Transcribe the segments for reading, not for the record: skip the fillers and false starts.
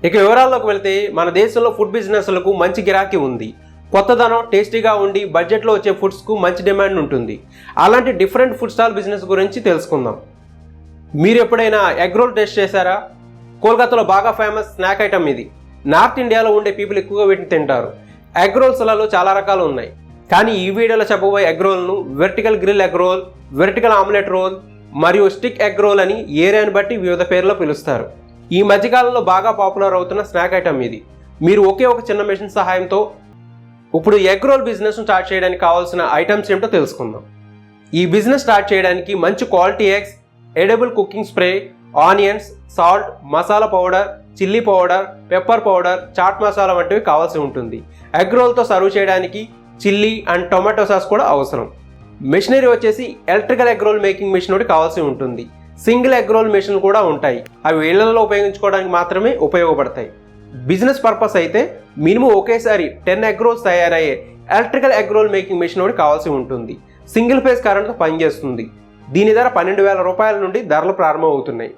ఇక వివరాల్లోకి వెళ్తే మన దేశంలో ఫుడ్ బిజినెస్లకు మంచి గిరాకీ ఉంది. కొత్తదనం, టేస్టీగా ఉండి బడ్జెట్లో వచ్చే ఫుడ్స్కు మంచి డిమాండ్ ఉంటుంది. అలాంటి డిఫరెంట్ ఫుడ్ స్టాల్ బిజినెస్ గురించి తెలుసుకుందాం. మీరు ఎప్పుడైనా ఎగ్ రోల్ టేస్ట్ చేశారా? కోల్కతాలో బాగా ఫేమస్ స్నాక్ ఐటమ్ ఇది. నార్త్ ఇండియాలో ఉండే పీపుల్ ఎక్కువగా వీటిని తింటారు. ఎగ్ రోల్స్లలో చాలా రకాలు ఉన్నాయి, కానీ ఈ వీడియోలో చెప్పబోయే ఎగ్ రోల్ను vertical grill egg roll, vertical omelette roll మరియు స్టిక్ ఎగ్ రోల్ అని ఏరియాని బట్టి వివిధ పేర్లలో పిలుస్తారు. ఈ మధ్యకాలంలో బాగా పాపులర్ అవుతున్న స్నాక్ ఐటమ్ ఇది. మీరు ఒకే ఒక చిన్న మెషిన్ సహాయంతో ఇప్పుడు ఎగ్ రోల్ బిజినెస్ స్టార్ట్ చేయడానికి కావాల్సిన ఐటమ్స్ ఏమిటో తెలుసుకుందాం. ఈ బిజినెస్ స్టార్ట్ చేయడానికి మంచి quality eggs, edible cooking spray, onions, salt, masala powder, chilli powder, pepper powder, chaat masala వంటివి కావాల్సి ఉంటుంది. ఎగ్ రోల్తో సర్వ్ చేయడానికి చిల్లీ అండ్ టొమాటో సాస్ కూడా అవసరం. మెషినరీ వచ్చేసి electrical egg roll making machine ఒకటి కావాల్సి ఉంటుంది. సింగిల్ ఎగ్ రోల్ మెషిన్ కూడా ఉంటాయి, అవి ఇళ్లలో ఉపయోగించుకోవడానికి మాత్రమే ఉపయోగపడతాయి. బిజినెస్ పర్పస్ అయితే మినిమం ఒకేసారి 10 ఎగ్ రోల్స్ తయారయ్యే electrical egg roll making machine ఒకటి కావాల్సి ఉంటుంది. సింగిల్ ఫేజ్ కరెంట్తో పనిచేస్తుంది. దీని ధర 12,000 రూపాయల నుండి ధరలు ప్రారంభమవుతున్నాయి.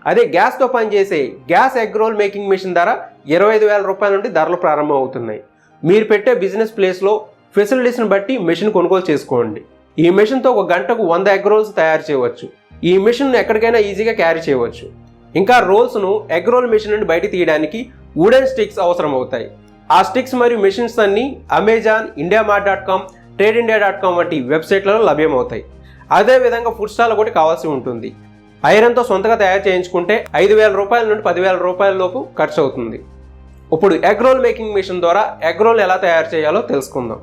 అదే గ్యాస్తో పనిచేసే gas egg roll making machine ధర 25,000 రూపాయల నుండి ధరలు ప్రారంభమవుతున్నాయి. మీరు పెట్టే బిజినెస్ ప్లేస్లో ఫెసిలిటీస్ని బట్టి మెషిన్ కొనుగోలు చేసుకోండి. ఈ మెషిన్తో ఒక గంటకు 100 ఎగ్ రోల్స్ తయారు చేయవచ్చు. ఈ మెషిన్ను ఎక్కడికైనా ఈజీగా క్యారీ చేయవచ్చు. ఇంకా రోల్స్ను ఎగ్ రోల్ మెషిన్ నుండి బయట తీయడానికి వుడెన్ స్టిక్స్ అవసరం అవుతాయి. ఆ స్టిక్స్ మరియు మెషిన్స్ అన్ని అమెజాన్, indiamart.com, TradeIndia.com వంటి వెబ్సైట్లలో లభ్యమవుతాయి. అదేవిధంగా ఫుడ్ స్టాల్ ఒకటి కావాల్సి ఉంటుంది. ఐరన్తో సొంతగా తయారు చేయించుకుంటే 5,000 రూపాయల నుండి 10,000 రూపాయల లోపు ఖర్చు అవుతుంది. ఇప్పుడు ఎగ్ రోల్ మేకింగ్ మెషిన్ ద్వారా ఎగ్ రోల్ ఎలా తయారు చేయాలో తెలుసుకుందాం.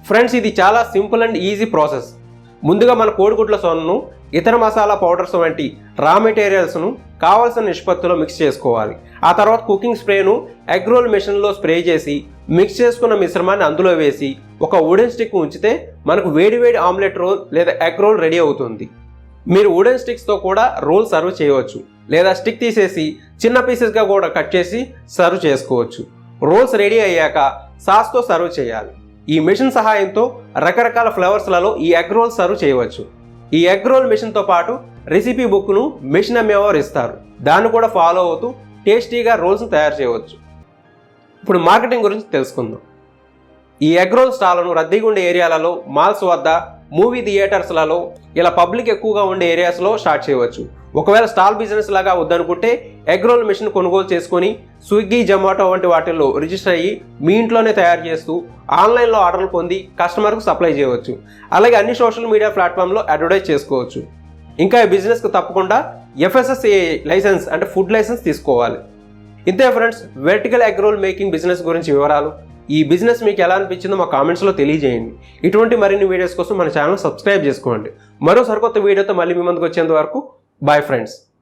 ఫ్రెండ్స్, ఇది చాలా సింపుల్ అండ్ ఈజీ ప్రాసెస్. ముందుగా మన కోడిగుడ్ల సొన్ను, ఇతర మసాలా పౌడర్స్ వంటి రా మెటీరియల్స్ను కావాల్సిన నిష్పత్తిలో మిక్స్ చేసుకోవాలి. ఆ తర్వాత కుకింగ్ స్ప్రేను ఎగ్ రోల్ మెషిన్లో స్ప్రే చేసి మిక్స్ చేసుకున్న మిశ్రమాన్ని అందులో వేసి ఒక వుడెన్ స్టిక్ ఉంచితే మనకు వేడివేడి ఆమ్లెట్ రోల్ లేదా ఎగ్ రోల్ రెడీ అవుతుంది. మీరు వుడెన్ స్టిక్స్తో కూడా రోల్ సర్వ్ చేయవచ్చు, లేదా స్టిక్ తీసేసి చిన్న పీసెస్గా కూడా కట్ చేసి సర్వ్ చేసుకోవచ్చు. రోల్స్ రెడీ అయ్యాక సాస్తో సర్వ్ చేయాలి. ఈ మెషిన్ సహాయంతో రకరకాల ఫ్లేవర్స్లలో ఈ ఎగ్ రోల్ సర్వ్ చేయవచ్చు. ఈ ఎగ్ రోల్ మెషిన్తో పాటు రెసిపీ బుక్ను మెషిన్ అమ్మేవారు ఇస్తారు. దాన్ని కూడా ఫాలో అవుతూ టేస్టీగా రోల్స్ను తయారు చేయవచ్చు. ఇప్పుడు మార్కెటింగ్ గురించి తెలుసుకుందాం. ఈ ఎగ్ రోల్ స్టాల్ను రద్దీగా ఉండే ఏరియాలలో, మాల్స్ వద్ద, మూవీ థియేటర్స్లలో, ఇలా పబ్లిక్ ఎక్కువగా ఉండే ఏరియాస్లో స్టార్ట్ చేయవచ్చు. ఒకవేళ స్టాల్ బిజినెస్ లాగా వద్దనుకుంటే ఎగ్ రోల్ మెషిన్ కొనుగోలు చేసుకొని స్విగ్గీ, జొమాటో వంటి వాటిల్లో రిజిస్టర్ అయ్యి మీ ఇంట్లోనే తయారు చేస్తూ ఆన్లైన్లో ఆర్డర్లు పొంది కస్టమర్కు సప్లై చేయవచ్చు. అలాగే అన్ని సోషల్ మీడియా ప్లాట్ఫామ్లో అడ్వర్టైజ్ చేసుకోవచ్చు. ఇంకా ఈ బిజినెస్కు తప్పకుండా FSSAI లైసెన్స్ అంటే ఫుడ్ లైసెన్స్ తీసుకోవాలి. ఇంతే friends, vertical egg roll making business గురించి వివరాలు. ఈ బిజినెస్ మీకు ఎలా అనిపించిందో మా కామెంట్స్లో తెలియజేయండి. ఇటువంటి మరిన్ని వీడియోస్ కోసం మన ఛానల్ సబ్స్క్రైబ్ చేసుకోండి. మరో సరికొత్త వీడియోతో మళ్ళీ మీ ముందుకు వచ్చేంత వరకు బాయ్ ఫ్రెండ్స్.